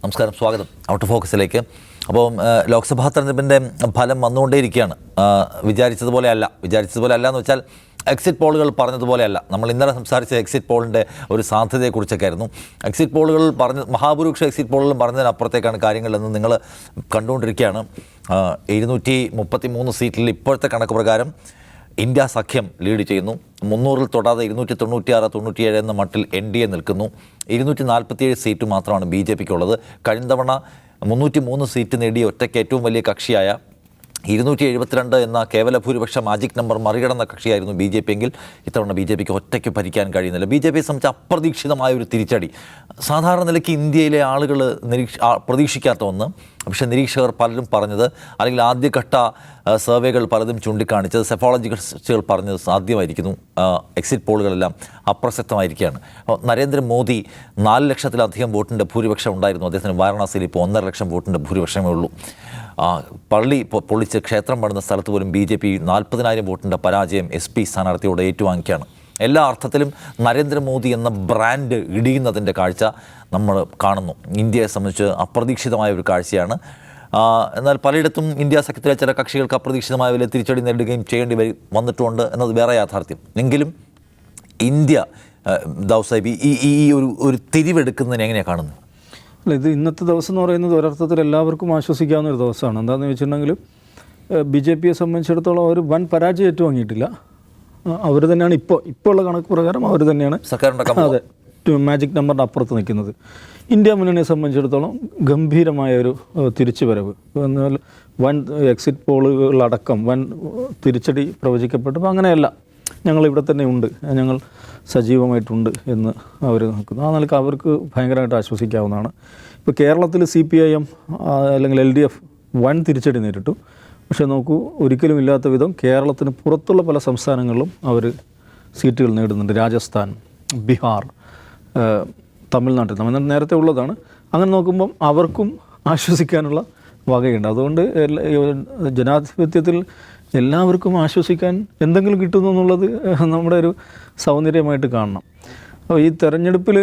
നമസ്കാരം, സ്വാഗതം out of ഫോക്കസിലേക്ക്. അപ്പോൾ ലോക്സഭാ തെരഞ്ഞെടുപ്പിൻ്റെ ഫലം വന്നുകൊണ്ടേയിരിക്കുകയാണ്. വിചാരിച്ചതുപോലെ അല്ല എന്ന് വെച്ചാൽ എക്സിറ്റ് പോളുകൾ പറഞ്ഞതുപോലെയല്ല. നമ്മൾ ഇന്നലെ സംസാരിച്ച എക്സിറ്റ് പോളിൻ്റെ ഒരു സാധ്യതയെക്കുറിച്ചൊക്കെ ആയിരുന്നു. എക്സിറ്റ് പോളുകൾ മഹാഭൂരിപക്ഷ എക്സിറ്റ് പോളുകളും പറഞ്ഞതിനപ്പുറത്തേക്കാണ് കാര്യങ്ങളെന്ന് നിങ്ങൾ കണ്ടുകൊണ്ടിരിക്കുകയാണ്. 233 സീറ്റിൽ ഇപ്പോഴത്തെ കണക്ക് പ്രകാരം ഇന്ത്യ സഖ്യം ലീഡ് ചെയ്യുന്നു. 300 തൊടാതെ 296, 97 എന്ന മട്ടിൽ NDA നിൽക്കുന്നു. 247 സീറ്റ് മാത്രമാണ് BJP ഉള്ളത്. കഴിഞ്ഞ തവണ 303 സീറ്റ് നേടിയ ഒറ്റയ്ക്ക് ഏറ്റവും വലിയ കക്ഷിയായ 272 എന്ന കേവല ഭൂരിപക്ഷ മാജിക് നമ്പർ മറികടന്ന കക്ഷിയായിരുന്നു BJP എങ്കിൽ ഇത്തവണ BJPക്ക് ഒറ്റയ്ക്ക് ഭരിക്കാൻ കഴിയുന്നില്ല. BJPയെ സംബന്ധിച്ച് അപ്രതീക്ഷിതമായ ഒരു തിരിച്ചടി. സാധാരണ നിലയ്ക്ക് ഇന്ത്യയിലെ ആളുകൾ പ്രതീക്ഷിക്കാത്ത ഒന്ന്. പക്ഷേ നിരീക്ഷകർ പലരും പറഞ്ഞത്, അല്ലെങ്കിൽ ആദ്യഘട്ട സർവേകൾ പലതും ചൂണ്ടിക്കാണിച്ചത്, സെഫോളജിസ്റ്റുകൾ പറഞ്ഞത് സാധ്യമായിരിക്കുന്നു. എക്സിറ്റ് പോളുകളെല്ലാം അപ്രസക്തമായിരിക്കുകയാണ്. നരേന്ദ്രമോദി 4 ലക്ഷത്തിലധികം വോട്ടിൻ്റെ ഭൂരിപക്ഷം ഉണ്ടായിരുന്നു. അദ്ദേഹത്തിന് വാരണാസിയിൽ ഇപ്പോൾ 1.5 ലക്ഷം വോട്ടിൻ്റെ ഭൂരിപക്ഷമേ ഉള്ളൂ. പള്ളി പൊളിച്ച് ക്ഷേത്രം പണിത സ്ഥലത്ത് പോലും BJP 40,000 വോട്ടിൻ്റെ പരാജയം SP സ്ഥാനാർത്ഥിയോട് ഏറ്റുവാങ്ങിക്കുകയാണ്. എല്ലാ അർത്ഥത്തിലും നരേന്ദ്രമോദി എന്ന ബ്രാൻഡ് ഇടിയുന്നതിൻ്റെ കാഴ്ച നമ്മൾ കാണുന്നു. ഇന്ത്യയെ സംബന്ധിച്ച് അപ്രതീക്ഷിതമായ ഒരു കാഴ്ചയാണ്. എന്നാൽ പലയിടത്തും ഇന്ത്യ സഖ്യത്തിലെ ചില കക്ഷികൾക്ക് അപ്രതീക്ഷിതമായ വലിയ തിരിച്ചടി നേരിടുകയും ചെയ്യേണ്ടി വന്നിട്ടുണ്ട് എന്നത് വേറെ യാഥാർത്ഥ്യം. എങ്കിലും ഇന്ത്യ ദാവൂദ് സാഹിബ് ഈ ഒരു തിരിവെടുക്കുന്നതിന് എങ്ങനെയാണ് കാണുന്നത്? അല്ല, ഇത് ഇന്നത്തെ ദിവസം എന്ന് പറയുന്നത് ഒരർത്ഥത്തിൽ എല്ലാവർക്കും ആശ്വസിക്കാവുന്ന ഒരു ദിവസമാണ്. എന്താണെന്ന് വെച്ചിട്ടുണ്ടെങ്കിൽ BJPയെ സംബന്ധിച്ചിടത്തോളം അവർ വൻ പരാജയം ഏറ്റുവാങ്ങിയിട്ടില്ല. അവർ തന്നെയാണ് ഇപ്പോൾ ഉള്ള കണക്ക് പ്രകാരം അവർ തന്നെയാണ് അതെ മാജിക് നമ്പറിൻ്റെ അപ്പുറത്ത് നിൽക്കുന്നത്. ഇന്ത്യ മുന്നണിയെ സംബന്ധിച്ചിടത്തോളം ഗംഭീരമായൊരു തിരിച്ചുവരവ്, എന്നാൽ വൻ എക്സിറ്റ് പോളുകളടക്കം വൻ തിരിച്ചടി പ്രവചിക്കപ്പെട്ടപ്പോൾ അങ്ങനെയല്ല, ഞങ്ങളിവിടെ തന്നെ ഉണ്ട്, ഞങ്ങൾ സജീവമായിട്ടുണ്ട് എന്ന് അവർ നിൽക്കുന്നു. ആ നിലയ്ക്ക് അവർക്ക് ഭയങ്കരമായിട്ട് ആശ്വസിക്കാവുന്നതാണ്. ഇപ്പോൾ കേരളത്തിൽ CPIM അല്ലെങ്കിൽ LDF വൻ തിരിച്ചടി നേരിട്ടു. പക്ഷേ നോക്കൂ, ഒരിക്കലും ഇല്ലാത്ത വിധം കേരളത്തിന് പുറത്തുള്ള പല സംസ്ഥാനങ്ങളിലും അവർ സീറ്റുകൾ നേടുന്നുണ്ട്. രാജസ്ഥാൻ, ബീഹാർ, തമിഴ്നാട് നേരത്തെ ഉള്ളതാണ്. അങ്ങനെ നോക്കുമ്പം അവർക്കും ആശ്വസിക്കാനുള്ള വകയുണ്ട്. അതുകൊണ്ട് ജനാധിപത്യത്തിൽ എല്ലാവർക്കും ആശ്വസിക്കാൻ എന്തെങ്കിലും കിട്ടുന്നു എന്നുള്ളത് നമ്മുടെ ഒരു സൗന്ദര്യമായിട്ട് കാണണം. അപ്പോൾ ഈ തെരഞ്ഞെടുപ്പിൽ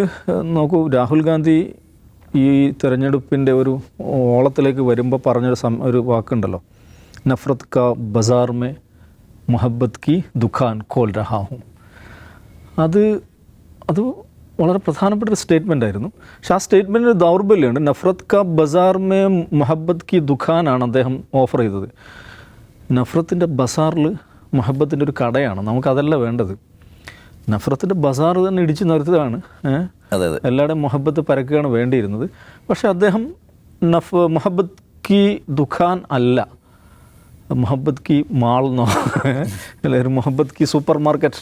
നോക്കൂ, രാഹുൽ ഗാന്ധി ഈ തെരഞ്ഞെടുപ്പിൻ്റെ ഒരു ഓളത്തിലേക്ക് വരുമ്പോൾ ഒരു വാക്കുണ്ടല്ലോ, നഫ്രത് കാ ബസാർ മേ മുഹബ്ബത്ത് കി ദുഖാൻ ഖോൽ രഹാ ഹൂം. അത് വളരെ പ്രധാനപ്പെട്ട ഒരു സ്റ്റേറ്റ്മെൻ്റ് ആയിരുന്നു. പക്ഷേ ആ സ്റ്റേറ്റ്മെൻറ്റിന് ദൗർബല്യമുണ്ട്. നഫ്രത് കാ ബസാർ മേ മുഹബ്ബത്ത് കി ദുഖാനാണ് അദ്ദേഹം ഓഫർ ചെയ്തത്. നഫ്രത്തിൻ്റെ ബസാറിൽ മുഹബത്തിൻ്റെ ഒരു കടയാണ്. നമുക്കതല്ല വേണ്ടത്. നഫ്രത്തിൻ്റെ ബസാർ തന്നെ ഇടിച്ചു നിർത്തുകയാണ്. എല്ലാവരുടെയും മുഹബത്ത് പരക്കുകയാണ് വേണ്ടിയിരുന്നത്. പക്ഷേ അദ്ദേഹം മുഹബത്ത് കി ദുഖാൻ അല്ല, മുഹബത്ത് കി മാൾ എന്നോ അല്ല, ഒരു മുഹബത്ത് കി സൂപ്പർ മാർക്കറ്റ്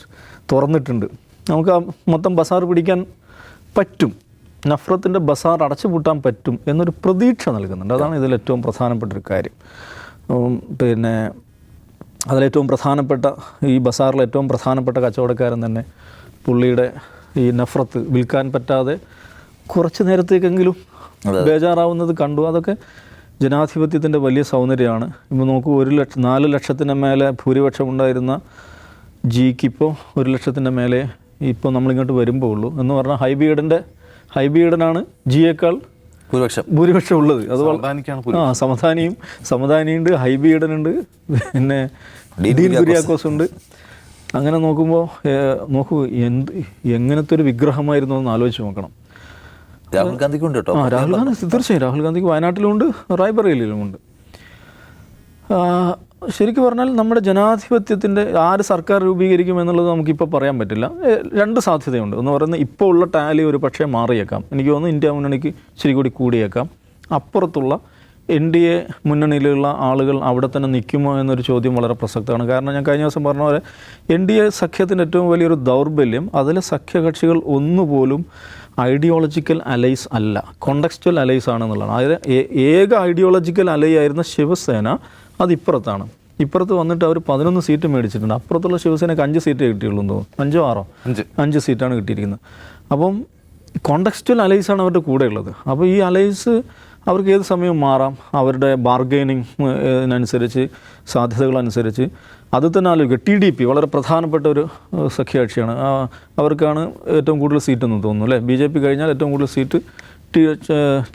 തുറന്നിട്ടുണ്ട്. നമുക്ക് ആ മൊത്തം ബസാർ പിടിക്കാൻ പറ്റും, നഫ്രത്തിൻ്റെ ബസാർ അടച്ചുപൂട്ടാൻ പറ്റും എന്നൊരു പ്രതീക്ഷ നൽകുന്നുണ്ട്. അതാണ് ഇതിൽ ഏറ്റവും പ്രധാനപ്പെട്ടൊരു കാര്യം. പിന്നെ അതിലേറ്റവും പ്രധാനപ്പെട്ട ഈ ബസാറിലെ ഏറ്റവും പ്രധാനപ്പെട്ട കച്ചവടക്കാരൻ തന്നെ പുള്ളിയുടെ ഈ നഫ്രത്ത് വിൽക്കാൻ പറ്റാതെ കുറച്ച് നേരത്തേക്കെങ്കിലും ബേജാറാവുന്നത് കണ്ടു. അതൊക്കെ ജനാധിപത്യത്തിൻ്റെ വലിയ സൗന്ദര്യമാണ്. ഇപ്പോൾ നോക്കൂ, 4 ലക്ഷത്തിന് മേലെ ഭൂരിപക്ഷം ഉണ്ടായിരുന്ന ജിക്ക് 1 ലക്ഷത്തിൻ്റെ മേലെ ഇപ്പോൾ നമ്മളിങ്ങോട്ട് വരുമ്പോൾ ഉള്ളൂ. എന്ന് പറഞ്ഞാൽ ഹൈബീഡനാണ് ജിയേക്കാൾ ഭൂരിപക്ഷം ഉള്ളത്. അതുപോലെ സമദാനിയുണ്ട്, ഹൈബീഡനുണ്ട്, പിന്നെ ഡീൻ കുര്യാക്കോസ് ഉണ്ട്. അങ്ങനെ നോക്കുമ്പോൾ എങ്ങനത്തെ ഒരു വിഗ്രഹമായിരുന്നു എന്ന് ആലോചിച്ച് നോക്കണം. രാഹുൽ ഗാന്ധിക്കുണ്ട് കേട്ടോ. രാഹുൽ ഗാന്ധി തീർച്ചയായും, രാഹുൽ ഗാന്ധിക്ക് വയനാട്ടിലുമുണ്ട്, റായ്ബറേലിയിലുമുണ്ട്. ശരിക്കും പറഞ്ഞാൽ നമ്മുടെ ജനാധിപത്യത്തിൻ്റെ ആര് സർക്കാർ രൂപീകരിക്കും എന്നുള്ളത് നമുക്കിപ്പോൾ പറയാൻ പറ്റില്ല. 2 സാധ്യതയുണ്ട്. എന്ന് പറയുന്നത് ഇപ്പോൾ ഉള്ള ടാലി ഒരു പക്ഷേ മാറിയേക്കാം. എനിക്ക് തോന്നുന്നു ഇന്ത്യ മുന്നണിക്ക് ഇച്ചിരി കൂടി കൂടിയേക്കാം. അപ്പുറത്തുള്ള NDA മുന്നണിയിലുള്ള ആളുകൾ അവിടെ തന്നെ നിൽക്കുമോ എന്നൊരു ചോദ്യം വളരെ പ്രസക്തമാണ്. കാരണം ഞാൻ കഴിഞ്ഞ ദിവസം പറഞ്ഞ പോലെ NDA സഖ്യത്തിൻ്റെ ഏറ്റവും വലിയൊരു ദൗർബല്യം അതിലെ സഖ്യകക്ഷികൾ ഒന്നുപോലും ഐഡിയോളജിക്കൽ അലൈസ് അല്ല, കോണ്ടക്സ്റ്റുവൽ അലൈസ് ആണെന്നുള്ളതാണ്. അതായത് ഏക ഐഡിയോളജിക്കൽ അലൈ ആയിരുന്ന ശിവസേന അതിപ്പുറത്താണ്. ഇപ്പുറത്ത് വന്നിട്ട് അവർ 11 സീറ്റ് മേടിച്ചിട്ടുണ്ട്. അപ്പുറത്തുള്ള ശിവസേനയ്ക്ക് 5 സീറ്റ് കിട്ടിയുള്ളൂ എന്ന് തോന്നുന്നു. 5 സീറ്റാണ് കിട്ടിയിരിക്കുന്നത്. അപ്പം കോണ്ടക്സ്റ്റുവൽ അലൈസാണ് അവരുടെ കൂടെ ഉള്ളത്. അപ്പോൾ ഈ അലൈസ് അവർക്ക് ഏത് സമയവും മാറാം. അവരുടെ ബാർഗൈനിങ്ങിനനുസരിച്ച്, സാധ്യതകളനുസരിച്ച് അത് തന്നെ ആലോചിക്കുക. TDP വളരെ പ്രധാനപ്പെട്ട ഒരു സഖ്യകക്ഷിയാണ്. അവർക്കാണ് ഏറ്റവും കൂടുതൽ സീറ്റെന്ന് തോന്നുന്നു അല്ലേ? BJP കഴിഞ്ഞാൽ ഏറ്റവും കൂടുതൽ സീറ്റ്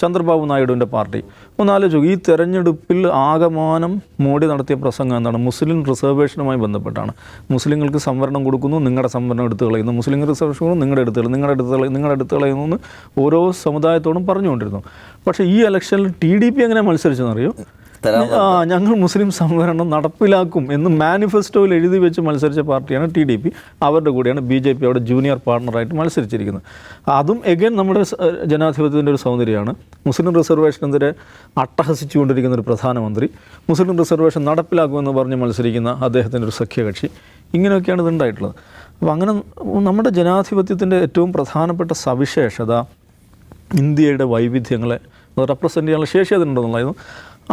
ചന്ദ്രബാബു നായിഡുവിൻ്റെ പാർട്ടി. ഒന്നാലോചിച്ചു, ഈ തെരഞ്ഞെടുപ്പിൽ ആകമാനം മോഡി നടത്തിയ പ്രസംഗം എന്താണ്? മുസ്ലിം റിസർവേഷനുമായി ബന്ധപ്പെട്ടാണ്. മുസ്ലിങ്ങൾക്ക് സംവരണം കൊടുക്കുന്നു, നിങ്ങളുടെ സംവരണം എടുത്തു കളയുന്നു. മുസ്ലിം റിസർവേഷൻ കൊടുക്കുന്നു, നിങ്ങളുടെ എടുത്തു കളയുന്നു എന്ന് ഓരോ സമുദായത്തോടും പറഞ്ഞുകൊണ്ടിരുന്നു. പക്ഷേ ഈ ഇലക്ഷനിൽ TDP എങ്ങനെ മത്സരിച്ചെന്നറിയോ? ഞങ്ങൾ മുസ്ലിം സംവരണം നടപ്പിലാക്കും എന്ന് മാനിഫെസ്റ്റോയിൽ എഴുതി വെച്ച് മത്സരിച്ച പാർട്ടിയാണ് TDP. അവരുടെ കൂടെയാണ് BJP അവിടെ ജൂനിയർ പാർട്ണറായിട്ട് മത്സരിച്ചിരിക്കുന്നത്. അതും എഗൈൻ നമ്മുടെ ജനാധിപത്യത്തിൻ്റെ ഒരു സൗന്ദര്യമാണ്. മുസ്ലിം റിസർവേഷനെതിരെ അട്ടഹസിച്ചുകൊണ്ടിരിക്കുന്ന ഒരു പ്രധാനമന്ത്രി മുസ്ലിം റിസർവേഷൻ നടപ്പിലാക്കുമെന്ന് പറഞ്ഞ് മത്സരിക്കുന്ന അദ്ദേഹത്തിൻ്റെ ഒരു സഖ്യകക്ഷി. ഇങ്ങനെയൊക്കെയാണ് ഇതുണ്ടായിട്ടുള്ളത്. അപ്പോൾ അങ്ങനെ നമ്മുടെ ജനാധിപത്യത്തിൻ്റെ ഏറ്റവും പ്രധാനപ്പെട്ട സവിശേഷത ഇന്ത്യയുടെ വൈവിധ്യങ്ങളെ റെപ്രസെൻ്റ് ചെയ്യാനുള്ള ശേഷി അതിനുണ്ടെന്നുള്ളതായിരുന്നു.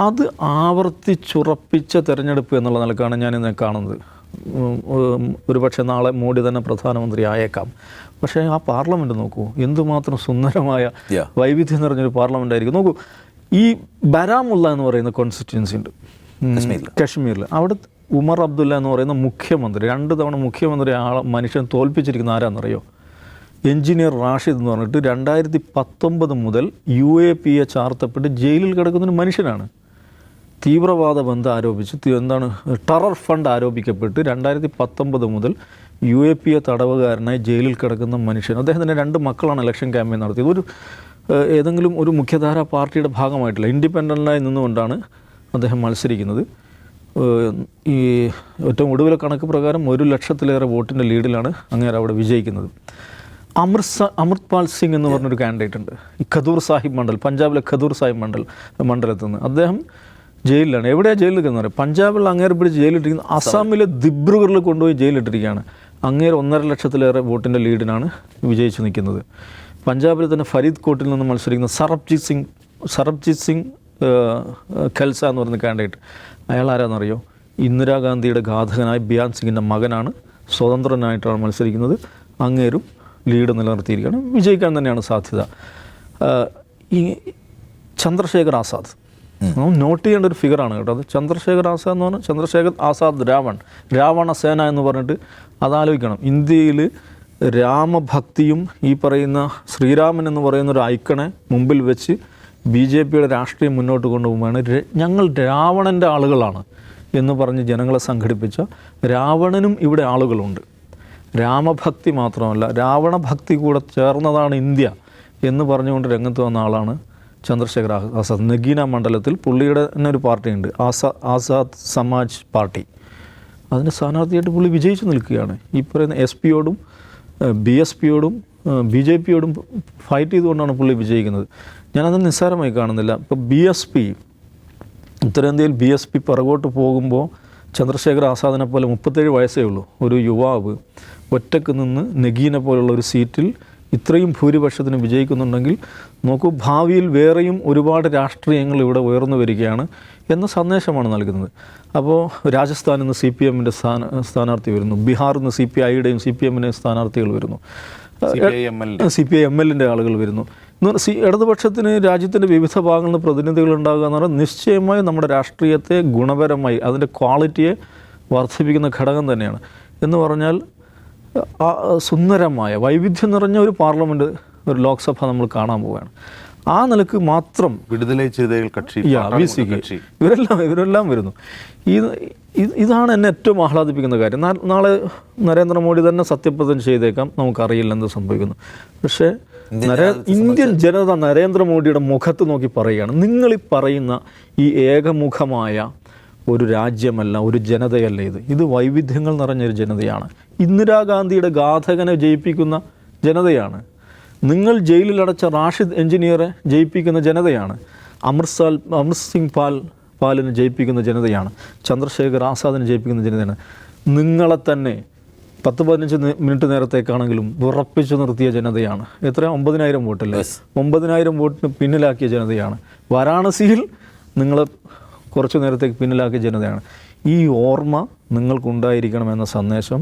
അത് ആവർത്തിച്ചുറപ്പിച്ച തെരഞ്ഞെടുപ്പ് എന്നുള്ള നിലക്കാണ് ഞാനിന്ന് കാണുന്നത്. ഒരുപക്ഷെ നാളെ മോഡി തന്നെ പ്രധാനമന്ത്രി ആയേക്കാം. പക്ഷേ ആ പാർലമെൻറ്റ് നോക്കൂ, എന്തുമാത്രം സുന്ദരമായ വൈവിധ്യം നിറഞ്ഞൊരു പാർലമെൻ്റ് ആയിരിക്കും. നോക്കൂ, ഈ ബരാമുള്ള എന്ന് പറയുന്ന കോൺസ്റ്റിറ്റ്യുവൻസി ഉണ്ട് കശ്മീരിൽ. അവിടെ ഉമർ അബ്ദുല്ല എന്ന് പറയുന്ന മുഖ്യമന്ത്രി, 2 തവണ മുഖ്യമന്ത്രി മനുഷ്യൻ തോൽപ്പിച്ചിരിക്കുന്ന ആരാന്നറിയോ? എഞ്ചിനീയർ റാഷിദ് എന്ന് പറഞ്ഞിട്ട് 2019 മുതൽ UAPA ചാർത്തപ്പെട്ട് ജയിലിൽ കിടക്കുന്നൊരു മനുഷ്യനാണ്. തീവ്രവാദ ബന്ധം ആരോപിച്ച് ടെറർ ഫണ്ട് ആരോപിക്കപ്പെട്ട് 2019 മുതൽ UAPA തടവുകാരനായി ജയിലിൽ കിടക്കുന്ന മനുഷ്യൻ. അദ്ദേഹത്തിൻ്റെ 2 മക്കളാണ് ഇലക്ഷൻ ക്യാമ്പയിൻ നടത്തിയത്. ഏതെങ്കിലും ഒരു മുഖ്യധാര പാർട്ടിയുടെ ഭാഗമായിട്ടില്ല, ഇൻഡിപെൻഡൻ്റായി നിന്നുകൊണ്ടാണ് അദ്ദേഹം മത്സരിക്കുന്നത്. ഈ ഏറ്റവും ഒടുവിലെ കണക്ക് പ്രകാരം 1 ലക്ഷത്തിലേറെ വോട്ടിൻ്റെ ലീഡിലാണ് അങ്ങേര് അവിടെ വിജയിക്കുന്നത്. അമൃത്പാൽ സിംഗ് എന്ന് പറഞ്ഞൊരു കാൻഡിഡേറ്റ് ഉണ്ട്. ഈ ഖദൂർ സാഹിബ് മണ്ഡൽ, പഞ്ചാബിലെ ഖദൂർ സാഹിബ് മണ്ഡലത്തിൽ നിന്ന്. അദ്ദേഹം ജയിലിലാണ്. എവിടെയാണ് ജയിലിൽ നിൽക്കുന്നത്? പഞ്ചാബിൽ അങ്ങേരെ പിടിച്ച് ജയിലിട്ടിരിക്കുന്നത്. അസാമിലെ ദിബ്രുഗറിൽ കൊണ്ടുപോയി ജയിലിട്ടിരിക്കുകയാണ്. അങ്ങേര് 1.5 ലക്ഷത്തിലേറെ വോട്ടിൻ്റെ ലീഡിനാണ് വിജയിച്ചു നിൽക്കുന്നത്. പഞ്ചാബിൽ തന്നെ ഫരീദ് കോട്ടിൽ നിന്ന് മത്സരിക്കുന്ന സർബ്ജീത് സിംഗ് ഖൽസ എന്ന് പറയുന്ന കാൻഡിഡേറ്റ്. അയാൾ ആരാണെന്നറിയോ? ഇന്ദിരാഗാന്ധിയുടെ ഘാതകനായ ബിയാൻ സിംഗിൻ്റെ മകനാണ്. സ്വതന്ത്രനായിട്ടാണ് മത്സരിക്കുന്നത്. അങ്ങേരും ലീഡ് നിലനിർത്തിയിരിക്കുകയാണ്. വിജയിക്കാൻ തന്നെയാണ് സാധ്യത. ഈ ചന്ദ്രശേഖർ ആസാദ് നോട്ട് ചെയ്യേണ്ട ഒരു ഫിഗറാണ് കേട്ടോ. അത് ചന്ദ്രശേഖർ ആസാദ് എന്ന് പറഞ്ഞാൽ ചന്ദ്രശേഖർ ആസാദ് രാവണ സേന എന്ന് പറഞ്ഞിട്ട് അതാലോചിക്കണം. ഇന്ത്യയിൽ രാമഭക്തിയും ഈ പറയുന്ന ശ്രീരാമൻ എന്ന് പറയുന്ന ഒരു ഐക്കണെ മുമ്പിൽ വെച്ച് BJPയുടെ രാഷ്ട്രീയം മുന്നോട്ട് കൊണ്ടുപോകുമ്പോഴാണ് ഞങ്ങൾ രാവണൻ്റെ ആളുകളാണ് എന്ന് പറഞ്ഞ് ജനങ്ങളെ സംഘടിപ്പിച്ച രാവണനും ഇവിടെ ആളുകളുണ്ട്. രാമഭക്തി മാത്രമല്ല, രാവണഭക്തി കൂടെ ചേർന്നതാണ് ഇന്ത്യ എന്ന് പറഞ്ഞുകൊണ്ട് രംഗത്ത് വന്ന ആളാണ് ചന്ദ്രശേഖർ ആസാദ്. നഗീന മണ്ഡലത്തിൽ പുള്ളിയുടെ തന്നെ ഒരു പാർട്ടിയുണ്ട്, ആസാദ് സമാജ് പാർട്ടി. അതിൻ്റെ സ്ഥാനാർത്ഥിയായിട്ട് പുള്ളി വിജയിച്ചു നിൽക്കുകയാണ്. ഈ പറയുന്ന SP-യോടും BSP-യോടും BJP-യോടും ഫൈറ്റ് ചെയ്തുകൊണ്ടാണ് പുള്ളി വിജയിക്കുന്നത്. ഞാനത് നിസ്സാരമായി കാണുന്നില്ല. ഇപ്പോൾ BSP, ഉത്തരേന്ത്യയിൽ BSP പിറകോട്ട് പോകുമ്പോൾ ചന്ദ്രശേഖർ ആസാദിനെ പോലെ 37 വയസ്സേ ഉള്ളൂ ഒരു യുവാവ് ഒറ്റക്ക് നിന്ന് നഗീനെ പോലുള്ള ഒരു സീറ്റിൽ ഇത്രയും ഭൂരിപക്ഷത്തിന് വിജയിക്കുന്നുണ്ടെങ്കിൽ നോക്കൂ, ഭാവിയിൽ വേറെയും ഒരുപാട് രാഷ്ട്രീയങ്ങൾ ഇവിടെ ഉയർന്നു വരികയാണ് എന്ന സന്ദേശമാണ് നൽകുന്നത്. അപ്പോൾ രാജസ്ഥാനിൽ നിന്ന് CPM-ൻ്റെ സ്ഥാനാർത്ഥി വരുന്നു, ബീഹാറിൽ നിന്ന് CPI-യുടെയും CPM-ൻ്റെയും സ്ഥാനാർത്ഥികൾ വരുന്നു, CPI-ML-ൻ്റെ ആളുകൾ വരുന്നു. ഇടതുപക്ഷത്തിന് രാജ്യത്തിൻ്റെ വിവിധ ഭാഗങ്ങളിൽ നിന്ന് പ്രതിനിധികൾ ഉണ്ടാകുക എന്ന് പറഞ്ഞാൽ നിശ്ചയമായും നമ്മുടെ രാഷ്ട്രീയത്തെ ഗുണപരമായി അതിൻ്റെ ക്വാളിറ്റിയെ വർദ്ധിപ്പിക്കുന്ന ഘടകം തന്നെയാണ്. എന്ന് പറഞ്ഞാൽ സുന്ദരമായ വൈവിധ്യം നിറഞ്ഞ ഒരു പാർലമെൻറ്റ്, ഒരു ലോക്സഭ നമ്മൾ കാണാൻ പോവുകയാണ്. ആ നിലക്ക് മാത്രം വിടുതലൈ ചെയ്തകൾ കക്ഷി ഇവരെല്ലാം വരുന്നു. ഇതാണ് എന്നെ ഏറ്റവും ആഹ്ലാദിപ്പിക്കുന്ന കാര്യം. നാളെ നരേന്ദ്രമോദി തന്നെ സത്യപ്രതിജ്ഞ ചെയ്തേക്കാം, നമുക്കറിയില്ല എന്ത് സംഭവിക്കുന്നു. പക്ഷേ ഇന്ത്യൻ ജനത നരേന്ദ്രമോദിയുടെ മുഖത്ത് നോക്കി പറയുകയാണ്, നിങ്ങളീ പറയുന്ന ഈ ഏകമുഖമായ ഒരു രാജ്യമല്ല, ഒരു ജനതയല്ല ഇത് വൈവിധ്യങ്ങൾ നിറഞ്ഞൊരു ജനതയാണ്. ഇന്ദിരാഗാന്ധിയുടെ ഘാതകനെ ജയിപ്പിക്കുന്ന ജനതയാണ്. നിങ്ങൾ ജയിലിലടച്ച റാഷിദ് എഞ്ചിനീയറെ ജയിപ്പിക്കുന്ന ജനതയാണ്. അമൃത് സിംഗ് പാലിനെ ജയിപ്പിക്കുന്ന ജനതയാണ്. ചന്ദ്രശേഖർ ആസാദിനെ ജയിപ്പിക്കുന്ന ജനതയാണ്. നിങ്ങളെ തന്നെ 10-15 മിനിറ്റ് നേരത്തേക്കാണെങ്കിലും ഉറപ്പിച്ചു നിർത്തിയ ജനതയാണ്. എത്ര? 9,000 വോട്ടല്ലേ? 9,000 വോട്ടിന് പിന്നിലാക്കിയ ജനതയാണ്. വാരാണസിയിൽ നിങ്ങളെ കുറച്ചു നേരത്തേക്ക് പിന്നിലാക്കിയ ജനതയാണ്. ഈ ഓർമ്മ നിങ്ങൾക്കുണ്ടായിരിക്കണമെന്ന സന്ദേശം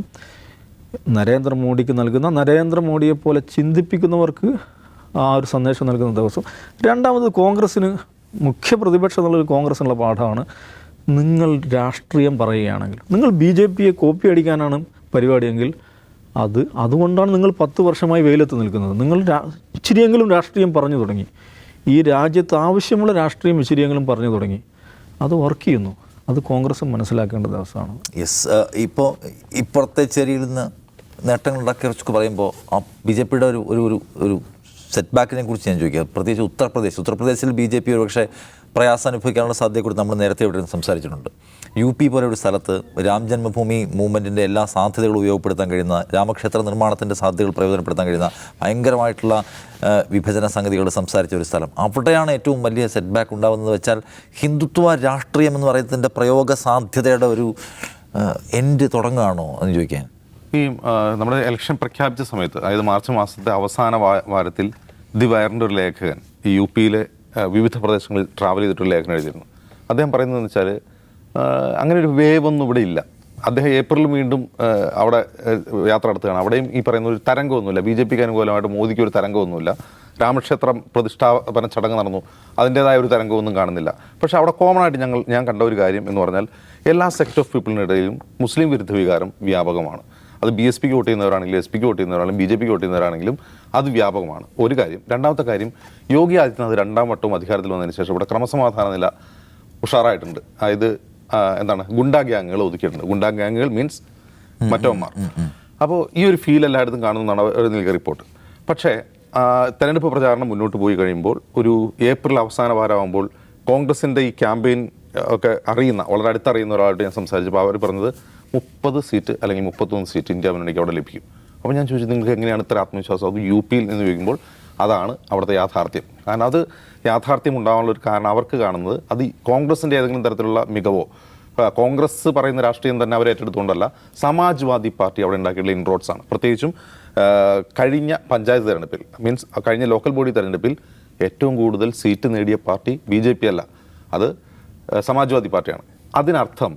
നരേന്ദ്രമോദിക്ക് നൽകുന്ന, നരേന്ദ്രമോദിയെപ്പോലെ ചിന്തിപ്പിക്കുന്നവർക്ക് ആ ഒരു സന്ദേശം നൽകുന്ന ദിവസം. രണ്ടാമത് കോൺഗ്രസ്സിന് മുഖ്യ പ്രതിപക്ഷം എന്നുള്ളൊരു കോൺഗ്രസിനുള്ള പാഠമാണ്. നിങ്ങൾ രാഷ്ട്രീയം പറയുകയാണെങ്കിൽ, നിങ്ങൾ BJPയെ കോപ്പി അടിക്കാനാണ് പരിപാടിയെങ്കിൽ അതുകൊണ്ടാണ് നിങ്ങൾ 10 വർഷമായി വെയിലത്ത് നിൽക്കുന്നത്. നിങ്ങൾ ഇച്ചിരിയെങ്കിലും രാഷ്ട്രീയം പറഞ്ഞു തുടങ്ങി, ഈ രാജ്യത്ത് ആവശ്യമുള്ള രാഷ്ട്രീയം ഇച്ചിരിയെങ്കിലും പറഞ്ഞു തുടങ്ങി, അത് വർക്ക് ചെയ്യുന്നു. അത് കോൺഗ്രസ് മനസ്സിലാക്കേണ്ട ദിവസമാണ്. യെസ്. ഇപ്പോൾ ഇപ്പുറത്തെ ചേരിയിൽ നിന്ന് നേട്ടങ്ങളുണ്ടാക്കിയ കുറിച്ച് പറയുമ്പോൾ BJPയുടെ ഒരു സെറ്റ് ബാക്കിനെ കുറിച്ച് ഞാൻ ചോദിക്കുക. പ്രത്യേകിച്ച് ഉത്തർപ്രദേശിൽ BJP ഒരുപക്ഷെ പ്രയാസം അനുഭവിക്കാനുള്ള സാധ്യതയെക്കുറിച്ച് നമ്മൾ നേരത്തെ ഇവിടെ സംസാരിച്ചിട്ടുണ്ട്. UP പോലെ ഒരു സ്ഥലത്ത് രാം ജന്മഭൂമി മൂവ്മെൻറ്റിൻ്റെ എല്ലാ സാധ്യതകളും ഉപയോഗപ്പെടുത്താൻ കഴിയുന്ന, രാമക്ഷേത്ര നിർമ്മാണത്തിൻ്റെ സാധ്യതകൾ പ്രയോജനപ്പെടുത്താൻ കഴിയുന്ന ഭയങ്കരമായിട്ടുള്ള വിഭജന സംഗതികൾ സംസാരിച്ച ഒരു സ്ഥലം, അവിടെയാണ് ഏറ്റവും വലിയ സെറ്റ് ബാക്ക് ഉണ്ടാകുന്നത് വെച്ചാൽ ഹിന്ദുത്വ രാഷ്ട്രീയം എന്ന് പറയുന്നതിൻ്റെ പ്രയോഗ സാധ്യതയുടെ ഒരു എൻഡ് തുടങ്ങുകയാണോ എന്ന് ചോദിക്കാൻ. ഈ നമ്മുടെ ഇലക്ഷൻ പ്രഖ്യാപിച്ച സമയത്ത്, അതായത് മാർച്ച് മാസത്തെ അവസാന വാരത്തിൽ ദി വയറിൻ്റെ ഒരു ലേഖകൻ ഈ UPയിലെ വിവിധ പ്രദേശങ്ങളിൽ ട്രാവൽ ചെയ്തിട്ടൊരു ലേഖനം എഴുതിയിരുന്നു. അദ്ദേഹം പറയുന്നതെന്ന് വെച്ചാൽ അങ്ങനെ ഒരു വേവ് ഒന്നും ഇവിടെ ഇല്ല. അദ്ദേഹം ഏപ്രിലിൽ വീണ്ടും അവിടെ യാത്ര നടത്തുകയാണ്. അവിടെയും ഈ പറയുന്ന ഒരു തരംഗമൊന്നുമില്ല. BJPക്ക് അനുകൂലമായിട്ട് മോദിക്ക് ഒരു തരംഗമൊന്നുമില്ല. രാമക്ഷേത്രം പ്രതിഷ്ഠാപന ചടങ്ങ് നടന്നു, അതിൻ്റേതായ ഒരു തരംഗമൊന്നും കാണുന്നില്ല. പക്ഷേ അവിടെ കോമൺ ആയിട്ട് ഞാൻ കണ്ട ഒരു കാര്യം എന്ന് പറഞ്ഞാൽ എല്ലാ സെക്ട് ഓഫ് പീപ്പിളിനിടയിലും മുസ്ലിം വിരുദ്ധ വികാരം വ്യാപകമാണ്. അത് BSPക്ക് വോട്ട് ചെയ്യുന്നവരാണെങ്കിലും SPക്ക് വോട്ട് ചെയ്യുന്നവരാണെങ്കിലും BJPക്ക് വോട്ട് ചെയ്യുന്നവരാണെങ്കിലും അത് വ്യാപകമാണ്. ഒരു കാര്യം. രണ്ടാമത്തെ കാര്യം, യോഗി ആദിത്യനാഥ് 2ാം വട്ടവും അധികാരത്തിൽ വന്നതിന് ശേഷം ഇവിടെ ക്രമസമാധാന നില ഉഷാറായിട്ടുണ്ട്. അതായത് എന്താണ്, ഗുണ്ടാ ഗ്യാങ്ങുകൾ ഒതുക്കിയിട്ടുണ്ട്. ഗുണ്ടാ ഗ്യാങ്ങുകൾ മീൻസ് മറ്റവന്മാർ. അപ്പോൾ ഈ ഒരു ഫീൽ എല്ലായിടത്തും കാണുന്നതാണ് ഒരു റിപ്പോർട്ട്. പക്ഷേ തെരഞ്ഞെടുപ്പ് പ്രചാരണം മുന്നോട്ട് പോയി കഴിയുമ്പോൾ ഒരു ഏപ്രിൽ അവസാന വാരമാകുമ്പോൾ കോൺഗ്രസിൻ്റെ ഈ ക്യാമ്പയിൻ ഒക്കെ അറിയുന്ന, വളരെ അടുത്തറിയുന്ന ഒരാളായിട്ട് ഞാൻ സംസാരിച്ചപ്പോൾ അവർ പറഞ്ഞത് 30 സീറ്റ് അല്ലെങ്കിൽ 31 സീറ്റ് ഇന്ത്യ മുന്നണിക്ക് അവിടെ ലഭിക്കും. അപ്പോൾ ഞാൻ ചോദിച്ചു, നിങ്ങൾക്ക് എങ്ങനെയാണ് ഇത്ര ആത്മവിശ്വാസം? അത് UPയിൽ നിന്ന് ചോദിക്കുമ്പോൾ അതാണ് അവിടുത്തെ യാഥാർത്ഥ്യം. കാരണം അത് യാഥാർത്ഥ്യം ഉണ്ടാകാനുള്ള ഒരു കാരണം അവർക്ക് കാണുന്നത് അത് കോൺഗ്രസിൻ്റെ ഏതെങ്കിലും തരത്തിലുള്ള മികവോ, കോൺഗ്രസ് പറയുന്ന രാഷ്ട്രീയം തന്നെ അവർ ഏറ്റെടുത്തുകൊണ്ടല്ല, സമാജ്വാദി പാർട്ടി അവിടെ ഉണ്ടാക്കിയിട്ടുള്ള ഇൻറോഡ്സാണ്. പ്രത്യേകിച്ചും കഴിഞ്ഞ പഞ്ചായത്ത് തെരഞ്ഞെടുപ്പിൽ, മീൻസ് കഴിഞ്ഞ ലോക്കൽ ബോഡി തെരഞ്ഞെടുപ്പിൽ ഏറ്റവും കൂടുതൽ സീറ്റ് നേടിയ പാർട്ടി BJP അല്ല, അത് സമാജ്വാദി പാർട്ടിയാണ്. അതിനർത്ഥം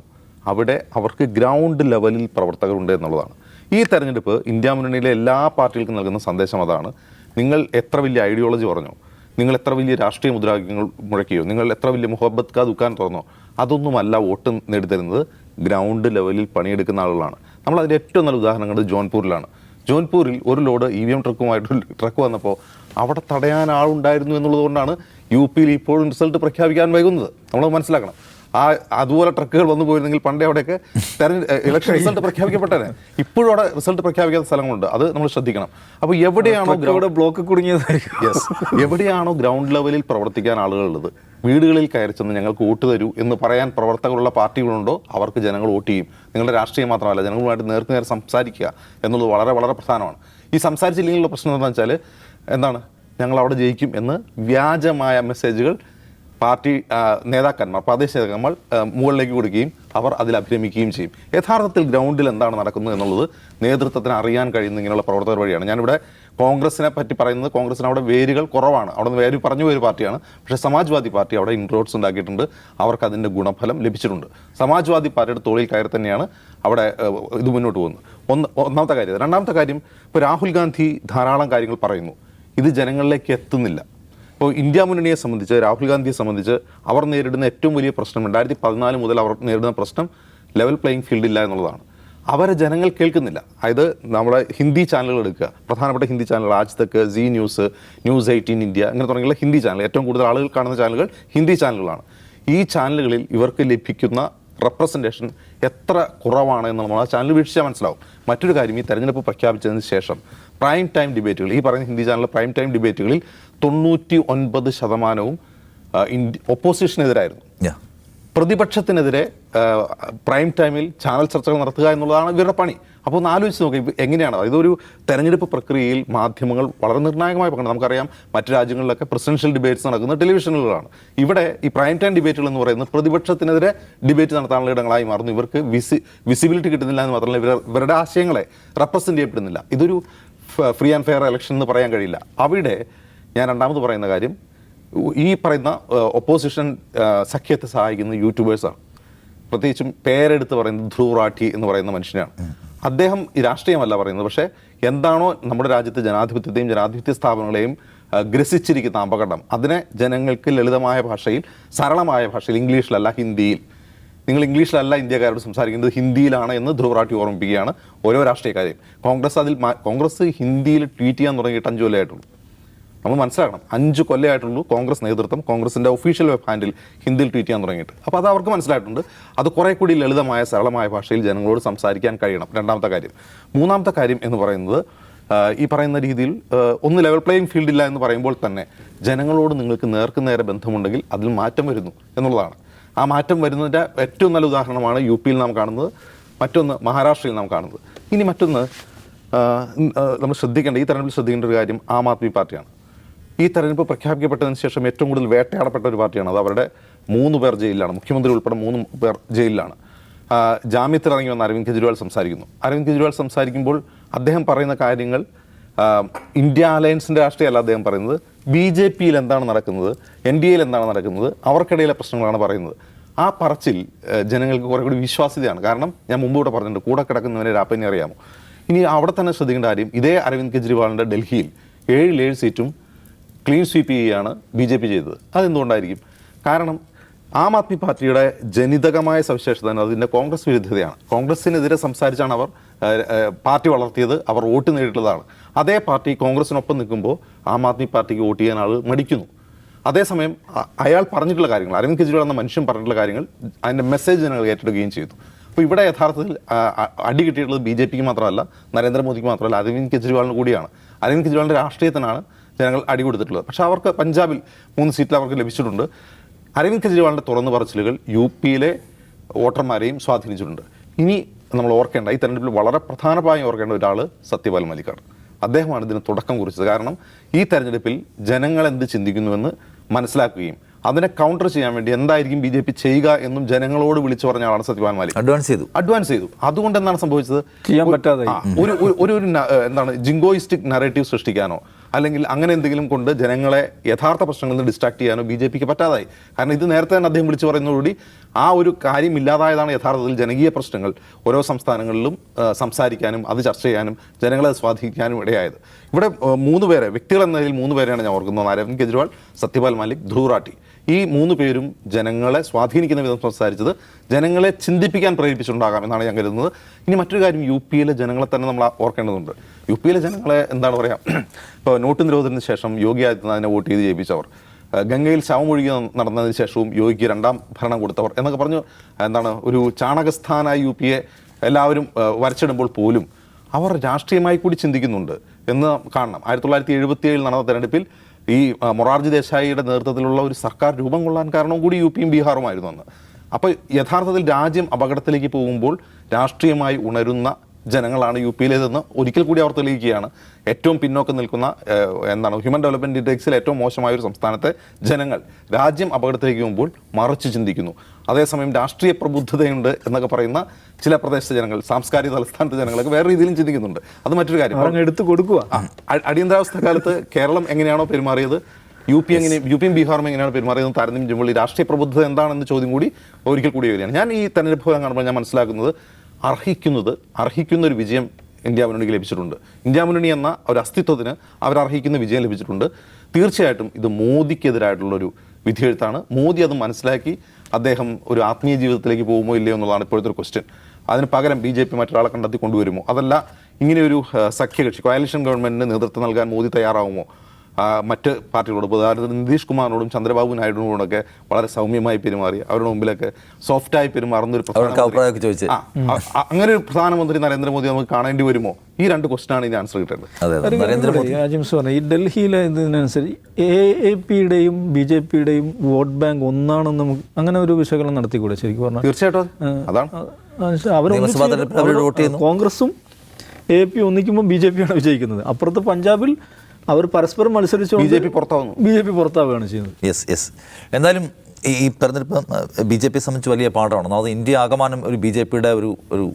അവിടെ അവർക്ക് ഗ്രൗണ്ട് ലെവലിൽ പ്രവർത്തകരുണ്ട് എന്നുള്ളതാണ്. ഈ തെരഞ്ഞെടുപ്പ് ഇന്ത്യ മുന്നണിയിലെ എല്ലാ പാർട്ടികൾക്കും നൽകുന്ന സന്ദേശം അതാണ്. നിങ്ങൾ എത്ര വലിയ ഐഡിയോളജി പറഞ്ഞോ, നിങ്ങൾ എത്ര വലിയ രാഷ്ട്രീയ മുദ്രാവാക്യങ്ങൾ മുഴക്കിയോ, നിങ്ങൾ എത്ര വലിയ മുഹബത്ത് കാ ദുക്കാൻ തുറന്നോ, അതൊന്നുമല്ല വോട്ട് നേടിത്തരുന്നത് ഗ്രൗണ്ട് ലെവലിൽ പണിയെടുക്കുന്ന ആളുകളാണ്. നമ്മൾ അതിൻ്റെ ഏറ്റവും നല്ല ഉദാഹരണം കണ്ടത് ജോൺപൂരിലാണ്. ജോൺപൂരിൽ ഒരു ലോഡ് EVM ട്രക്ക് വന്നപ്പോൾ അവിടെ തടയാൻ ആളുണ്ടായിരുന്നു എന്നുള്ളത് കൊണ്ടാണ് UPയിൽ ഇപ്പോഴും റിസൾട്ട് പ്രഖ്യാപിക്കാൻ വൈകുന്നത്. നമ്മൾ മനസ്സിലാക്കണം. അതുപോലെ ട്രക്കുകൾ വന്നു പോയിരുന്നെങ്കിൽ പണ്ടേ അവിടെയൊക്കെ ഇലക്ഷൻ റിസൾട്ട് പ്രഖ്യാപിക്കപ്പെട്ടേ. ഇപ്പോഴും അവിടെ റിസൾട്ട് പ്രഖ്യാപിക്കാത്ത സ്ഥലങ്ങളുണ്ട്, അത് നമ്മൾ ശ്രദ്ധിക്കണം. അപ്പോൾ എവിടെയാണോ ബ്ലോക്ക് കുടുങ്ങിയതായിരിക്കും, എവിടെയാണോ ഗ്രൗണ്ട് ലെവലിൽ പ്രവർത്തിക്കാൻ ആളുകളുള്ളത്, വീടുകളിൽ കയറി ചെന്ന് ഞങ്ങൾക്ക് വോട്ട് തരൂ എന്ന് പറയാൻ പ്രവർത്തകരുള്ള പാർട്ടികളുണ്ടോ അവർക്ക് ജനങ്ങൾ വോട്ട് ചെയ്യും. നിങ്ങളുടെ രാഷ്ട്രീയം മാത്രമല്ല, ജനങ്ങളുമായിട്ട് നേർക്കുനേർ സംസാരിക്കുക എന്നുള്ളത് വളരെ വളരെ പ്രധാനമാണ്. ഈ സംസാരിച്ചില്ലെങ്കിലുള്ള പ്രശ്നം എന്താണെന്ന് വെച്ചാൽ എന്താണ്, ഞങ്ങൾ അവിടെ ജയിക്കും എന്ന് വ്യാജമായ മെസ്സേജുകൾ പാർട്ടി നേതാക്കന്മാർ, പ്രാദേശിക നേതാക്കന്മാർ മുകളിലേക്ക് കൊടുക്കുകയും അവർ അതിൽ അഭിരമിക്കുകയും ചെയ്യും. യഥാർത്ഥത്തിൽ ഗ്രൗണ്ടിൽ എന്താണ് നടക്കുന്നത് എന്നുള്ളത് നേതൃത്വത്തിന് അറിയാൻ കഴിയുന്ന ഇങ്ങനെയുള്ള പ്രവർത്തകർ വഴിയാണ്. ഞാനിവിടെ കോൺഗ്രസിനെ പറ്റി പറയുന്നത്, കോൺഗ്രസിന് അവിടെ വേരുകൾ കുറവാണ്, അവിടെ നിന്ന് വേര് പറഞ്ഞു പോയൊരു പാർട്ടിയാണ്. പക്ഷേ സമാജ്വാദി പാർട്ടി അവിടെ ഇൻട്രോഡ്സ് ഉണ്ടാക്കിയിട്ടുണ്ട്, അവർക്ക് അതിൻ്റെ ഗുണഫലം ലഭിച്ചിട്ടുണ്ട്. സമാജ്വാദി പാർട്ടിയുടെ തോളിൽ കയറി തന്നെയാണ് അവിടെ ഇത് മുന്നോട്ട് പോകുന്നത്. ഒന്നാമത്തെ കാര്യം. രണ്ടാമത്തെ കാര്യം, ഇപ്പോൾ രാഹുൽ ഗാന്ധി ധാരാളം കാര്യങ്ങൾ പറയുന്നു, ഇത് ജനങ്ങളിലേക്ക് എത്തുന്നില്ല. ഇപ്പോൾ ഇന്ത്യ മുന്നണിയെ സംബന്ധിച്ച്, രാഹുൽ ഗാന്ധിയെ സംബന്ധിച്ച് അവർ നേരിടുന്ന ഏറ്റവും വലിയ പ്രശ്നം 2014 മുതൽ അവർ നേരിടുന്ന പ്രശ്നം ലെവൽ പ്ലേയിങ് ഫീൽഡ് ഇല്ല എന്നുള്ളതാണ്. അവരെ ജനങ്ങൾ കേൾക്കുന്നില്ല. അതായത് നമ്മുടെ ഹിന്ദി ചാനലുകൾ എടുക്കുക, പ്രധാനപ്പെട്ട ഹിന്ദി ചാനലുകൾ ആജ് തക്ക്, സീ ന്യൂസ്, ന്യൂസ് 18 ഇന്ത്യ, ഇങ്ങനെ തുടങ്ങിയുള്ള ഹിന്ദി ചാനൽ, ഏറ്റവും കൂടുതൽ ആളുകൾ കാണുന്ന ചാനലുകൾ ഹിന്ദി ചാനലുകളാണ്. ഈ ചാനലുകളിൽ ഇവർക്ക് ലഭിക്കുന്ന റെപ്രസെൻറ്റേഷൻ എത്ര കുറവാണ് എന്ന് നമ്മൾ ആ ചാനൽ വീക്ഷിച്ചാൽ മനസ്സിലാവും. മറ്റൊരു കാര്യം, ഈ തെരഞ്ഞെടുപ്പ് പ്രഖ്യാപിച്ചതിന് ശേഷം പ്രൈം ടൈം ഡിബേറ്റുകൾ, ഈ പറയുന്ന ഹിന്ദി ചാനലിലെ പ്രൈം ടൈം ഡിബേറ്റുകളിൽ 99% ഒപ്പോസിഷനെതിരായിരുന്നു. പ്രതിപക്ഷത്തിനെതിരെ പ്രൈം ടൈമിൽ ചാനൽ ചർച്ചകൾ നടത്തുക എന്നുള്ളതാണ് ഇവരുടെ പണി. അപ്പോൾ ഒന്ന് ആലോചിച്ച് നോക്കുക എങ്ങനെയാണ്. ഇതൊരു തെരഞ്ഞെടുപ്പ് പ്രക്രിയയിൽ മാധ്യമങ്ങൾ വളരെ നിർണായകമായി പങ്കെടുക്കും. നമുക്കറിയാം മറ്റു രാജ്യങ്ങളിലൊക്കെ പ്രസിഡൻഷ്യൽ ഡിബേറ്റ്സ് നടക്കുന്നത് ടെലിവിഷനുകളാണ്. ഇവിടെ ഈ പ്രൈം ടൈം ഡിബേറ്റുകൾ എന്ന് പറയുന്നത് പ്രതിപക്ഷത്തിനെതിരെ ഡിബേറ്റ് നടത്താനുള്ള ഇടങ്ങളായി മാറുന്നു. ഇവർക്ക് വിസിബിലിറ്റി കിട്ടുന്നില്ല എന്ന് മാത്രമല്ല, ഇവരുടെ ആശയങ്ങളെ റെപ്രസെൻ്റ് ചെയ്യപ്പെടുന്നില്ല. ഇതൊരു ഫ്രീ ആൻഡ് ഫെയർ ഇലക്ഷൻ എന്ന് പറയാൻ കഴിയില്ല. അവിടെ ഞാൻ രണ്ടാമത് പറയുന്ന കാര്യം, ഈ പറയുന്ന ഒപ്പോസിഷൻ സഖ്യത്തെ സഹായിക്കുന്ന യൂട്യൂബേഴ്സാണ്. പ്രത്യേകിച്ചും പേരെടുത്ത് പറയുന്നത് ധ്രുവ് റാഠി എന്ന് പറയുന്ന മനുഷ്യനാണ്. അദ്ദേഹം ഈ രാഷ്ട്രീയമല്ല പറയുന്നത്, പക്ഷേ എന്താണോ നമ്മുടെ രാജ്യത്തെ ജനാധിപത്യത്തെയും ജനാധിപത്യ സ്ഥാപനങ്ങളെയും ഗ്രസിച്ചിരിക്കുന്ന അപകടം, അതിനെ ജനങ്ങൾക്ക് ലളിതമായ ഭാഷയിൽ, സരളമായ ഭാഷയിൽ, ഇംഗ്ലീഷിലല്ല ഹിന്ദിയിൽ, നിങ്ങൾ ഇംഗ്ലീഷിലല്ല ഇന്ത്യക്കാരോട് സംസാരിക്കുന്നത്, ഹിന്ദിയിലാണ് എന്ന് ധ്രുവറാട്ടി ഓർമ്മിപ്പിക്കുകയാണ് ഓരോ രാഷ്ട്രീയക്കാരെയും. കോൺഗ്രസ് ഹിന്ദിയിൽ ട്വീറ്റ് ചെയ്യാൻ തുടങ്ങിയിട്ട് 5 കൊല്ലമായിട്ടുള്ളൂ. നമ്മൾ മനസ്സിലാക്കണം, 5 കൊല്ലമായിട്ടുള്ളൂ കോൺഗ്രസ് നേതൃത്വം കോൺഗ്രസിൻ്റെ ഒഫീഷ്യൽ വെബ് ഹാൻഡിൽ ഹിന്ദിയിൽ ട്വീറ്റ് ചെയ്യാൻ തുടങ്ങിയിട്ട്. അപ്പോൾ അത് അവർക്ക് മനസ്സിലായിട്ടുണ്ട്. അത് കുറേ കൂടി ലളിതമായ സരളമായ ഭാഷയിൽ ജനങ്ങളോട് സംസാരിക്കാൻ കഴിയണം. രണ്ടാമത്തെ കാര്യം. മൂന്നാമത്തെ കാര്യം എന്ന് പറയുന്നത്, ഈ പറയുന്ന രീതിയിൽ ഒന്ന് ലെവൽ പ്ലേയിങ് ഫീൽഡില്ല എന്ന് പറയുമ്പോൾ തന്നെ ജനങ്ങളോട് നിങ്ങൾക്ക് നേർക്കുനേരെ ബന്ധമുണ്ടെങ്കിൽ അതിൽ മാറ്റം വരുന്നു എന്നുള്ളതാണ്. ആ മാറ്റം വരുന്നതിൻ്റെ ഏറ്റവും നല്ല ഉദാഹരണമാണ് UP-യിൽ നാം കാണുന്നത്, മറ്റൊന്ന് മഹാരാഷ്ട്രയിൽ നാം കാണുന്നത്. ഇനി മറ്റൊന്ന് നമ്മൾ ശ്രദ്ധിക്കേണ്ട, ഈ തെരഞ്ഞെടുപ്പിൽ ശ്രദ്ധിക്കേണ്ട ഒരു കാര്യം ആം ആദ്മി പാർട്ടിയാണ്. ഈ തെരഞ്ഞെടുപ്പ് പ്രഖ്യാപിക്കപ്പെട്ടതിന് ശേഷം ഏറ്റവും കൂടുതൽ വേട്ടയാടപ്പെട്ട ഒരു പാർട്ടിയാണ്. അത് അവരുടെ 3 പേർ ജയിലിലാണ്, മുഖ്യമന്ത്രി ഉൾപ്പെടെ 3 പേർ ജയിലിലാണ്. ജാമ്യത്തിൽ ഇറങ്ങി വന്ന അരവിന്ദ് കെജ്രിവാൾ സംസാരിക്കുന്നു. അരവിന്ദ് കെജ്രിവാൾ സംസാരിക്കുമ്പോൾ അദ്ദേഹം പറയുന്ന കാര്യങ്ങൾ ഇന്ത്യ അലയൻസിൻ്റെ രാഷ്ട്രീയമല്ല അദ്ദേഹം പറയുന്നത്, BJP-യിൽ എന്താണ് നടക്കുന്നത്, NDA-യിൽ എന്താണ് നടക്കുന്നത്, അവർക്കിടയിലെ പ്രശ്നങ്ങളാണ് പറയുന്നത്. ആ പറച്ചിൽ ജനങ്ങൾക്ക് കുറേ കൂടി വിശ്വാസ്യതയാണ്. കാരണം ഞാൻ മുമ്പ് ഇവിടെ പറഞ്ഞിട്ടുണ്ട്, കൂടെ കിടക്കുന്നവനെ രാപ്പനെ അറിയാമോ. ഇനി അവിടെ തന്നെ ശ്രദ്ധിക്കേണ്ട കാര്യം, ഇതേ അരവിന്ദ് കെജ്രിവാളിൻ്റെ ഡൽഹിയിൽ 7 സീറ്റും ക്ലീൻ സ്വീപ്പ് ചെയ്യുകയാണ് BJP ചെയ്തത്. അതെന്തുകൊണ്ടായിരിക്കും? കാരണം ആം ആദ്മി പാർട്ടിയുടെ ജനിതകമായ സവിശേഷത അതിൻ്റെ കോൺഗ്രസ് വിരുദ്ധതയാണ്. കോൺഗ്രസിനെതിരെ സംസാരിച്ചാണ് അവർ പാർട്ടി വളർത്തിയത്, അവർ വോട്ട് നേടിയിട്ടുള്ളതാണ്. അതേ പാർട്ടി കോൺഗ്രസിനൊപ്പം നിൽക്കുമ്പോൾ ആം ആദ്മി പാർട്ടിക്ക് വോട്ട് ചെയ്യാൻ ആൾ മടിക്കുന്നു. അതേസമയം അയാൾ പറഞ്ഞിട്ടുള്ള കാര്യങ്ങൾ, അരവിന്ദ് കെജ്രിവാൾ എന്ന മനുഷ്യൻ പറഞ്ഞിട്ടുള്ള കാര്യങ്ങൾ, അതിൻ്റെ മെസ്സേജ് ജനങ്ങൾ ഏറ്റെടുക്കുകയും ചെയ്തു. അപ്പോൾ ഇവിടെ യഥാർത്ഥത്തിൽ അടി കിട്ടിയിട്ടുള്ളത് BJP-ക്ക് മാത്രമല്ല, നരേന്ദ്രമോദിക്ക് മാത്രമല്ല, അരവിന്ദ് കെജ്രിവാളിന് കൂടിയാണ്. അരവിന്ദ് കെജ്രിവാളിൻ്റെ രാഷ്ട്രീയത്തിനാണ് ജനങ്ങൾ അടി കൊടുത്തിട്ടുള്ളത്. പക്ഷേ അവർക്ക് പഞ്ചാബിൽ 3 സീറ്റിൽ അവർക്ക് ലഭിച്ചിട്ടുണ്ട്. അരവിന്ദ് കെജ്രിവാളിൻ്റെ തുറന്നു പറച്ചിലുകൾ UP-യിലെ വോട്ടർമാരെയും സ്വാധീനിച്ചിട്ടുണ്ട്. ഇനി നമ്മൾ ഓർക്കേണ്ട, ഈ തെരഞ്ഞെടുപ്പിൽ വളരെ പ്രധാനമായി ഓർക്കേണ്ട ഒരാൾ സത്യപാൽ മലിക്കാണ്. അദ്ദേഹമാണ് ഇതിന് തുടക്കം കുറിച്ചത്. കാരണം ഈ തെരഞ്ഞെടുപ്പിൽ ജനങ്ങൾ എന്ത് ചിന്തിക്കുന്നുവെന്ന് മനസ്സിലാക്കുകയും അതിനെ കൗണ്ടർ ചെയ്യാൻ വേണ്ടി എന്തായിരിക്കും BJP ചെയ്യുക എന്നും ജനങ്ങളോട് വിളിച്ചു പറഞ്ഞ ആളാണ് സത്യപാൽ മാലിക്. അഡ്വാൻസ് ചെയ്തു. അതുകൊണ്ട് എന്താണ് സംഭവിച്ചത്? ചെയ്യാൻ പറ്റാതെ ഒരു എന്താണ് ജിങ്കോയിസ്റ്റിക് നറേറ്റീവ് സൃഷ്ടിക്കാനോ അല്ലെങ്കിൽ അങ്ങനെ എന്തെങ്കിലും കൊണ്ട് ജനങ്ങളെ യഥാർത്ഥ പ്രശ്നങ്ങളിൽ നിന്ന് ഡിസ്ട്രാക്ട് ചെയ്യാനോ BJP-ക്ക് പറ്റാതായി. കാരണം ഇത് നേരത്തെ തന്നെ അദ്ദേഹം വിളിച്ചു പറയുന്നതോടുകൂടി ആ ഒരു കാര്യം ഇല്ലാതായതാണ് യഥാർത്ഥത്തിൽ ജനകീയ പ്രശ്നങ്ങൾ ഓരോ സംസ്ഥാനങ്ങളിലും സംസാരിക്കാനും അത് ചർച്ച ചെയ്യാനും ജനങ്ങളെ സ്വാധീനിക്കാനും ഇടയായത്. ഇവിടെ 3 പേരെ, വ്യക്തികൾ എന്ന നിലയിൽ 3 പേരെയാണ് ഞാൻ ഓർക്കുന്നത്. അരവിന്ദ് കെജ്രിവാൾ, സത്യപാൽ മാലിക്, ധ്രുവറാട്ടി. ഈ 3 പേരും ജനങ്ങളെ സ്വാധീനിക്കുന്ന വിധം സംസാരിച്ചത് ജനങ്ങളെ ചിന്തിപ്പിക്കാൻ പ്രേരിപ്പിച്ചിട്ടുണ്ടാകാം എന്നാണ് ഞാൻ കരുതുന്നത്. ഇനി മറ്റൊരു കാര്യം, UP-യിലെ ജനങ്ങളെ തന്നെ നമ്മൾ ഓർക്കേണ്ടതുണ്ട്. UP-യിലെ ജനങ്ങളെ എന്താണ് പറയുക, ഇപ്പോൾ നോട്ട് നിരോധനത്തിന് ശേഷം യോഗി ആദിത്യനാഥിനെ വോട്ട് ചെയ്ത് ജയിപ്പിച്ചവർ, ഗംഗയിൽ ശവമൊഴുകി നടന്നതിന് ശേഷവും യോഗിക്ക് 2ാം ഭരണം കൊടുത്തവർ എന്നൊക്കെ പറഞ്ഞു എന്താണ് ഒരു ചാണകസ്ഥാനായി UP-യെ എല്ലാവരും വരച്ചിടുമ്പോൾ പോലും അവർ രാഷ്ട്രീയമായി കൂടി ചിന്തിക്കുന്നുണ്ട് എന്ന് കാണണം. 1977 നടന്ന തെരഞ്ഞെടുപ്പിൽ ഈ മൊറാർജി ദേശായിയുടെ നേതൃത്വത്തിലുള്ള ഒരു സർക്കാർ രൂപം കൊള്ളാൻ കാരണവും കൂടി UP-യും ബീഹാറുമായിരുന്നു അന്ന്. അപ്പോൾ യഥാർത്ഥത്തിൽ രാജ്യം അപകടത്തിലേക്ക് പോകുമ്പോൾ രാഷ്ട്രീയമായി ഉണരുന്ന ജനങ്ങളാണ് UP-യിലേതെന്ന് ഒരിക്കൽ കൂടി അവർ തെളിയിക്കുകയാണ്. ഏറ്റവും പിന്നോക്കം നിൽക്കുന്ന ഹ്യൂമൻ ഡെവലപ്മെൻറ്റ് ഇൻഡെക്സിൽ ഏറ്റവും മോശമായ ഒരു സംസ്ഥാനത്തെ ജനങ്ങൾ രാജ്യം അപകടത്തിലേക്ക് പോകുമ്പോൾ മറിച്ച് ചിന്തിക്കുന്നു. അതേസമയം രാഷ്ട്രീയ പ്രബുദ്ധതയുണ്ട് എന്നൊക്കെ പറയുന്ന ചില പ്രദേശത്തെ ജനങ്ങൾ, സാംസ്കാരിക തലസ്ഥാനത്തെ ജനങ്ങളൊക്കെ വേറെ രീതിയിലും ചിന്തിക്കുന്നുണ്ട്. അത് മറ്റൊരു കാര്യം. എടുത്തു കൊടുക്കുക. അടിയന്തരാവസ്ഥ കാലത്ത് കേരളം എങ്ങനെയാണോ പെരുമാറിയത്, UP-യും ബീഹാറും എങ്ങനെയാണ് പെരുമാറിയതെന്ന് താരതമ്യം ചെയ്യുമ്പോൾ ഈ രാഷ്ട്രീയ പ്രബുദ്ധത എന്താണെന്ന് ചോദ്യം കൂടി ഒരിക്കൽ കൂടി വരികയാണ്. ഞാൻ ഈ തെരഞ്ഞെടുപ്പ് ഫലം കാണുമ്പോൾ ഞാൻ മനസ്സിലാക്കുന്നത് അർഹിക്കുന്ന ഒരു വിജയം ഇന്ത്യ മുന്നണിക്ക് ലഭിച്ചിട്ടുണ്ട്. ഇന്ത്യ മുന്നണി എന്ന ഒരു അസ്തിത്വത്തിന് അവരർഹിക്കുന്ന വിജയം ലഭിച്ചിട്ടുണ്ട്. തീർച്ചയായിട്ടും ഇത് മോദിക്കെതിരായിട്ടുള്ളൊരു വിധിയെഴുത്താണ്. മോദി അത് മനസ്സിലാക്കി അദ്ദേഹം ഒരു ആത്മീയ ജീവിതത്തിലേക്ക് പോകുമോ ഇല്ലയോ എന്നുള്ളതാണ് ഇപ്പോഴത്തെ ഒരു ക്വസ്റ്റ്യൻ. അതിന് പകരം BJP മറ്റൊരാളെ കണ്ടെത്തി കൊണ്ടുവരുമോ, അതല്ല ഇങ്ങനെയൊരു സഖ്യകക്ഷി കോയാലിഷൻ ഗവൺമെൻറ്റിന് നേതൃത്വം നൽകാൻ മോദി തയ്യാറാവുമോ, മറ്റ് പാർട്ടികളോട്, ഉദാഹരണത്തിന് നിതീഷ് കുമാറിനോടും ചന്ദ്രബാബു നായിഡുവിനോടൊക്കെ വളരെ സൗമ്യമായി പെരുമാറി അവരുടെ മുമ്പിലൊക്കെ സോഫ്റ്റായി പെരുമാറുന്നൊരു അങ്ങനെ ഒരു പ്രധാനമന്ത്രി നരേന്ദ്രമോദി നമുക്ക് കാണേണ്ടി വരുമോ? ഈ 2 ക്വസ്റ്റ്യനാണ് ഇതിന് ആൻസർ കിട്ടേണ്ടത്. രാജംസ് പറഞ്ഞു, ഈ ഡൽഹിയിലെ ഇതിനനുസരിച്ച് AAP-യുടെയും BJP-യുടെയും വോട്ട് ബാങ്ക് ഒന്നാണെന്ന് നമുക്ക് അങ്ങനെ ഒരു വിശകലനം നടത്തിക്കൂടെ? ശരിക്കും പറഞ്ഞാൽ തീർച്ചയായിട്ടും അതാണ്. കോൺഗ്രസും AAP ഒന്നിക്കുമ്പോൾ BJP-യാണ് വിജയിക്കുന്നത്. അപ്പുറത്ത് പഞ്ചാബിൽ അവർ പരസ്പരം മത്സരിച്ചു BJP പുറത്താവുകയാണ് ചെയ്യുന്നത്. യെസ്. എന്നാലും ഈ തെരഞ്ഞെടുപ്പ് BJP സംബന്ധിച്ച് വലിയ പാഠമാണ്. അത് ഇന്ത്യ ആകമാനം ഒരു BJP-യുടെ ഒരു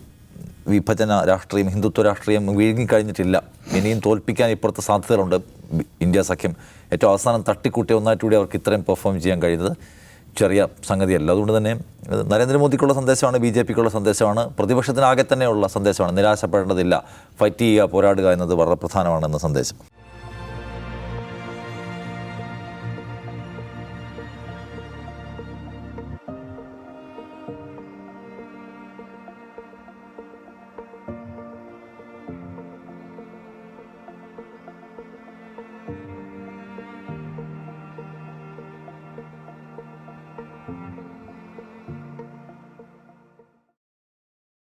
വിഭജന രാഷ്ട്രീയം, ഹിന്ദുത്വ രാഷ്ട്രീയം വീഴുങ്ങിക്കഴിഞ്ഞിട്ടില്ല. ഇനിയും തോൽപ്പിക്കാൻ ഇപ്പുറത്തെ സാധ്യതകളുണ്ട്. ഇന്ത്യ സഖ്യം ഏറ്റവും അവസാനം തട്ടിക്കൂട്ടിയ ഒന്നായിട്ട് കൂടി അവർക്ക് ഇത്രയും പെർഫോം ചെയ്യാൻ കഴിയുന്നത് ചെറിയ സംഗതിയല്ല. അതുകൊണ്ട് തന്നെ നരേന്ദ്രമോദിക്കുള്ള സന്ദേശമാണ്, ബി ജെ പിക്കുള്ള സന്ദേശമാണ്, പ്രതിപക്ഷത്തിനാകെ തന്നെയുള്ള സന്ദേശമാണ്. നിരാശപ്പെടേണ്ടതില്ല, ഫൈറ്റ് ചെയ്യുക, പോരാടുക എന്നത് വളരെ പ്രധാനമാണെന്ന സന്ദേശം.